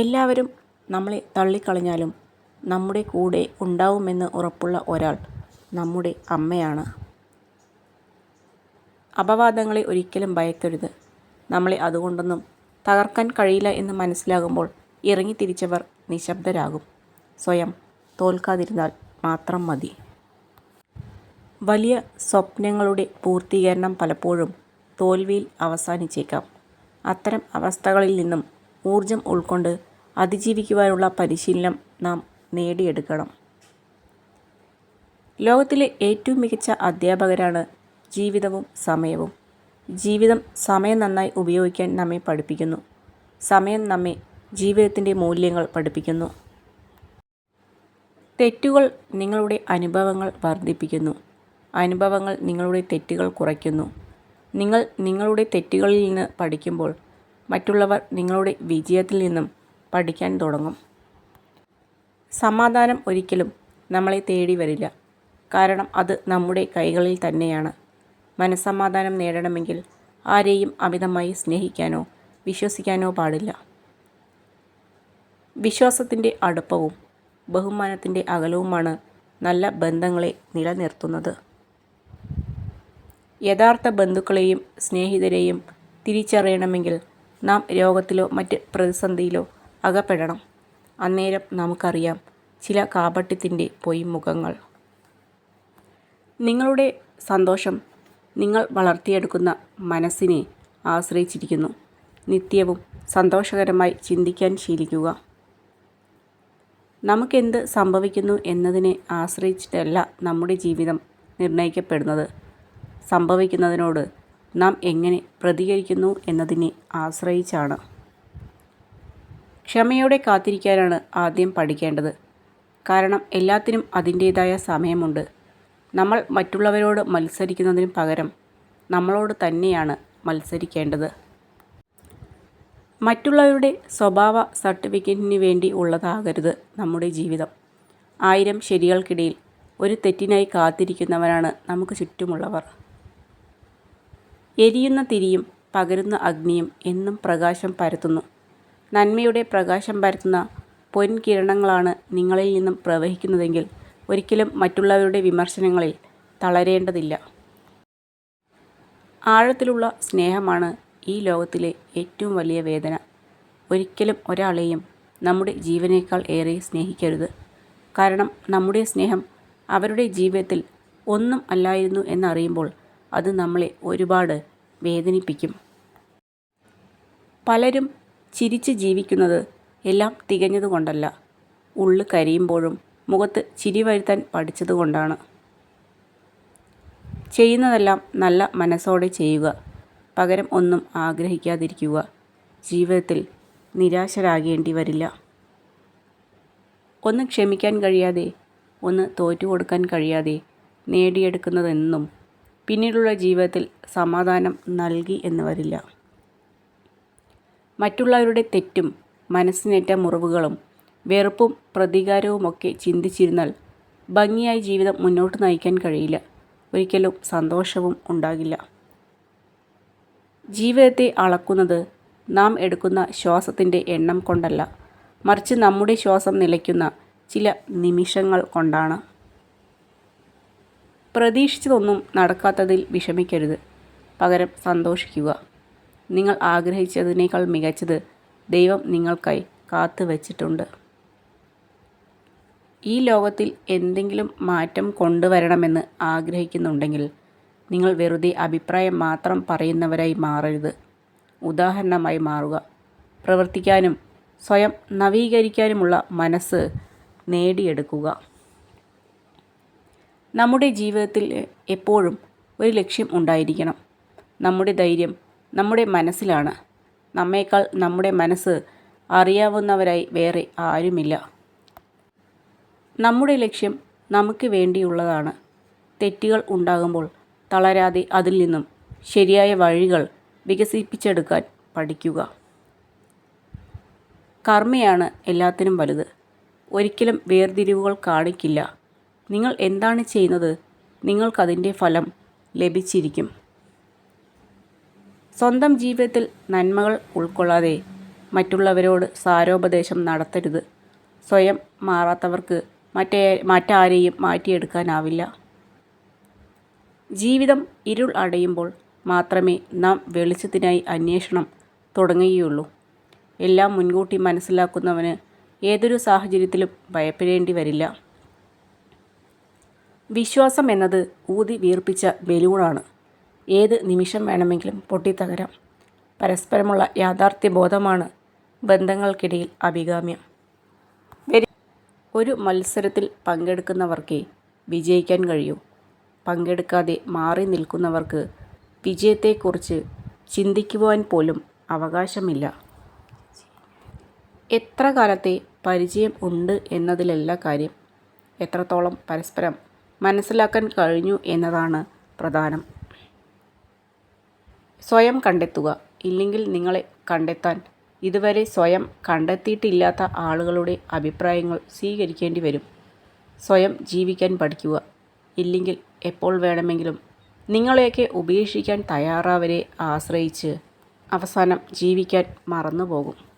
എല്ലാവരും നമ്മളെ തള്ളിക്കളഞ്ഞാലും നമ്മുടെ കൂടെ ഉണ്ടാവുമെന്ന് ഉറപ്പുള്ള ഒരാൾ നമ്മുടെ അമ്മയാണ്. അപവാദങ്ങളെ ഒരിക്കലും ഭയക്കരുത്. നമ്മളെ അതുകൊണ്ടൊന്നും തകർക്കാൻ കഴിയില്ല എന്ന് മനസ്സിലാകുമ്പോൾ ഇറങ്ങിത്തിരിച്ചവർ നിശബ്ദരാകും. സ്വയം തോൽക്കാതിരുന്നാൽ മാത്രം മതി. വലിയ സ്വപ്നങ്ങളുടെ പൂർത്തീകരണം പലപ്പോഴും തോൽവിയിൽ അവസാനിച്ചേക്കാം. അത്തരം അവസ്ഥകളിൽ നിന്നും ഊർജം ഉൾക്കൊണ്ട് അതിജീവിക്കുവാനുള്ള പരിശീലനം നാം നേടിയെടുക്കണം. ലോകത്തിലെ ഏറ്റവും മികച്ച അധ്യാപകരാണ് ജീവിതവും സമയവും. ജീവിതം സമയം നന്നായി ഉപയോഗിക്കാൻ നമ്മെ പഠിപ്പിക്കുന്നു. സമയം നമ്മെ ജീവിതത്തിൻ്റെ മൂല്യങ്ങൾ പഠിപ്പിക്കുന്നു. തെറ്റുകൾ നിങ്ങളുടെ അനുഭവങ്ങൾ വർദ്ധിപ്പിക്കുന്നു. അനുഭവങ്ങൾ നിങ്ങളുടെ തെറ്റുകൾ കുറയ്ക്കുന്നു. നിങ്ങൾ നിങ്ങളുടെ തെറ്റുകളിൽ നിന്ന് പഠിക്കുമ്പോൾ മറ്റുള്ളവർ നിങ്ങളുടെ വിജയത്തിൽ നിന്നും പഠിക്കാൻ തുടങ്ങും. സമാധാനം ഒരിക്കലും നമ്മളെ തേടി വരില്ല. കാരണം അത് നമ്മുടെ കൈകളിൽ തന്നെയാണ്. മനസ്സമാധാനം നേടണമെങ്കിൽ ആരെയും അമിതമായി സ്നേഹിക്കാനോ വിശ്വസിക്കാനോ പാടില്ല. വിശ്വാസത്തിൻ്റെ അടുപ്പവും ബഹുമാനത്തിൻ്റെ അകലവുമാണ് നല്ല ബന്ധങ്ങളെ നിലനിർത്തുന്നത്. യഥാർത്ഥ ബന്ധുക്കളെയും സ്നേഹിതരെയും തിരിച്ചറിയണമെങ്കിൽ നാം രോഗത്തിലോ മറ്റ് പ്രതിസന്ധിയിലോ അകപ്പെടണം. അന്നേരം നമുക്കറിയാം ചില കാപട്യത്തിൻ്റെ പൊയ്മുഖങ്ങൾ. നിങ്ങളുടെ സന്തോഷം നിങ്ങൾ വളർത്തിയെടുക്കുന്ന മനസ്സിനെ ആശ്രയിച്ചിരിക്കുന്നു. നിത്യവും സന്തോഷകരമായി ചിന്തിക്കാൻ ശീലിക്കുക. നമുക്കെന്ത് സംഭവിക്കുന്നു എന്നതിനെ ആശ്രയിച്ചിട്ടല്ല നമ്മുടെ ജീവിതം നിർണ്ണയിക്കപ്പെടുന്നത്. സംഭവിക്കുന്നതിനോട് നാം എങ്ങനെ പ്രതികരിക്കുന്നു എന്നതിനെ ആശ്രയിച്ചാണ്. ക്ഷമയോടെ കാത്തിരിക്കാനാണ് ആദ്യം പഠിക്കേണ്ടത്. കാരണം എല്ലാത്തിനും അതിൻ്റേതായ സമയമുണ്ട്. നമ്മൾ മറ്റുള്ളവരോട് മത്സരിക്കുന്നതിന് പകരം നമ്മളോട് തന്നെയാണ് മത്സരിക്കേണ്ടത്. മറ്റുള്ളവരുടെ സ്വഭാവ സർട്ടിഫിക്കറ്റിന് വേണ്ടി ഉള്ളതാകരുത് നമ്മുടെ ജീവിതം. 1000 ശരികൾക്കിടയിൽ ഒരു തെറ്റിനായി കാത്തിരിക്കുന്നവരാണ് നമുക്ക് ചുറ്റുമുള്ളവർ. എരിയുന്ന തിരിയും പകരുന്ന അഗ്നിയും എന്നും പ്രകാശം പരത്തുന്നു. നന്മയുടെ പ്രകാശം പരത്തുന്ന പൊൻകിരണങ്ങളാണ് നിങ്ങളിൽ നിന്നും പ്രവഹിക്കുന്നതെങ്കിൽ ഒരിക്കലും മറ്റുള്ളവരുടെ വിമർശനങ്ങളിൽ തളരേണ്ടതില്ല. ആഴത്തിലുള്ള സ്നേഹമാണ് ഈ ലോകത്തിലെ ഏറ്റവും വലിയ വേദന. ഒരിക്കലും ഒരാളെയും നമ്മുടെ ജീവനേക്കാൾ ഏറെ സ്നേഹിക്കരുത്. കാരണം നമ്മുടെ സ്നേഹം അവരുടെ ജീവിതത്തിൽ ഒന്നും അല്ലായിരുന്നു എന്നറിയുമ്പോൾ അത് നമ്മളെ ഒരുപാട് വേദനിപ്പിക്കും. പലരും ചിരിച്ച് ജീവിക്കുന്നത് എല്ലാം തികഞ്ഞതുകൊണ്ടല്ല, ഉള്ളു കരിയുമ്പോഴും മുഖത്ത് ചിരി വരുത്താൻ പഠിച്ചതുകൊണ്ടാണ്. ചെയ്യുന്നതെല്ലാം നല്ല മനസ്സോടെ ചെയ്യുക. പകരം ഒന്നും ആഗ്രഹിക്കാതിരിക്കുക. ജീവിതത്തിൽ നിരാശരാകേണ്ടി വരില്ല. ഒന്ന് ക്ഷമിക്കാൻ കഴിയാതെ, ഒന്ന് തോറ്റുകൊടുക്കാൻ കഴിയാതെ നേടിയെടുക്കുന്നതെന്നും പിന്നീടുള്ള ജീവിതത്തിൽ സമാധാനം നൽകി എന്ന് വരില്ല. മറ്റുള്ളവരുടെ തെറ്റും മനസ്സിനേറ്റ മുറിവുകളും വെറുപ്പും പ്രതികാരവുമൊക്കെ ചിന്തിച്ചിരുന്നാൽ ഭംഗിയായി ജീവിതം മുന്നോട്ട് നയിക്കാൻ കഴിയില്ല. ഒരിക്കലും സന്തോഷവും ഉണ്ടാകില്ല. ജീവിതത്തെ അളക്കുന്നത് നാം എടുക്കുന്ന ശ്വാസത്തിൻ്റെ എണ്ണം കൊണ്ടല്ല, മറിച്ച് നമ്മുടെ ശ്വാസം നിലയ്ക്കുന്ന ചില നിമിഷങ്ങൾ കൊണ്ടാണ്. പ്രതീക്ഷിച്ചതൊന്നും നടക്കാത്തതിൽ വിഷമിക്കരുത്. പകരം സന്തോഷിക്കുക. നിങ്ങൾ ആഗ്രഹിച്ചതിനേക്കാൾ മികച്ചത് ദൈവം നിങ്ങൾക്കായി കാത്തു വച്ചിട്ടുണ്ട്. ഈ ലോകത്തിൽ എന്തെങ്കിലും മാറ്റം കൊണ്ടുവരണമെന്ന് ആഗ്രഹിക്കുന്നുണ്ടെങ്കിൽ നിങ്ങൾ വെറുതെ അഭിപ്രായം മാത്രം പറയുന്നവരായി മാറരുത്. ഉദാഹരണമായി മാറുക. പ്രവർത്തിക്കാനും സ്വയം നവീകരിക്കാനുമുള്ള മനസ്സ് നേടിയെടുക്കുക. നമ്മുടെ ജീവിതത്തിൽ എപ്പോഴും ഒരു ലക്ഷ്യം ഉണ്ടായിരിക്കണം. നമ്മുടെ ധൈര്യം നമ്മുടെ മനസ്സിലാണ്. നമ്മേക്കാൾ നമ്മുടെ മനസ്സ് അറിയാവുന്നവരായി വേറെ ആരുമില്ല. നമ്മുടെ ലക്ഷ്യം നമുക്ക് വേണ്ടിയുള്ളതാണ്. തെറ്റുകൾ ഉണ്ടാകുമ്പോൾ തളരാതെ അതിൽ നിന്നും ശരിയായ വഴികൾ വികസിപ്പിച്ചെടുക്കാൻ പഠിക്കുക. കർമ്മയാണ് എല്ലാത്തിനും വലുത്. ഒരിക്കലും വേർതിരിവുകൾ കാണിക്കില്ല. നിങ്ങൾ എന്താണ് ചെയ്യുന്നത്, നിങ്ങൾക്കതിൻ്റെ ഫലം ലഭിച്ചിരിക്കും. സ്വന്തം ജീവിതത്തിൽ നന്മകൾ ഉൾക്കൊള്ളാതെ മറ്റുള്ളവരോട് സാരോപദേശം നടത്തരുത്. സ്വയം മാറാത്തവർക്ക് മറ്റാരെയും മാറ്റിയെടുക്കാനാവില്ല. ജീവിതം ഇരുൾ അടയുമ്പോൾ മാത്രമേ നാം വെളിച്ചത്തിനായി അന്വേഷണം തുടങ്ങുകയുള്ളൂ. എല്ലാം മുൻകൂട്ടി മനസ്സിലാക്കുന്നവന് ഏതൊരു സാഹചര്യത്തിലും ഭയപ്പെടേണ്ടി വരില്ല. വിശ്വാസം എന്നത് ഊതി വീർപ്പിച്ച ബലൂണാണ്. ഏത് നിമിഷം വേണമെങ്കിലും പൊട്ടിത്തകരാം. പരസ്പരമുള്ള യാഥാർത്ഥ്യബോധമാണ് ബന്ധങ്ങൾക്കിടയിൽ അഭികാമ്യം. ഒരു മത്സരത്തിൽ പങ്കെടുക്കുന്നവർക്കേ വിജയിക്കാൻ കഴിയൂ. പങ്കെടുക്കാതെ മാറി നിൽക്കുന്നവർക്ക് വിജയത്തെക്കുറിച്ച് ചിന്തിക്കുവാൻ പോലും അവകാശമില്ല. എത്ര കാലത്തെ പരിചയം ഉണ്ട് എന്നതിലല്ല കാര്യം, എത്രത്തോളം പരസ്പരം മനസ്സിലാക്കാൻ കഴിഞ്ഞു എന്നതാണ് പ്രധാനം. സ്വയം കണ്ടെത്തുക. ഇല്ലെങ്കിൽ നിങ്ങളെ കണ്ടെത്താൻ ഇതുവരെ സ്വയം കണ്ടെത്തിയിട്ടില്ലാത്ത ആളുകളുടെ അഭിപ്രായങ്ങൾ സ്വീകരിക്കേണ്ടി വരും. സ്വയം ജീവിക്കാൻ പഠിക്കുക. ഇല്ലെങ്കിൽ എപ്പോൾ വേണമെങ്കിലും നിങ്ങളെയൊക്കെ ഉപേക്ഷിക്കാൻ തയ്യാറായവരെ ആശ്രയിച്ച് അവസാനം ജീവിക്കാൻ മറന്നുപോകും.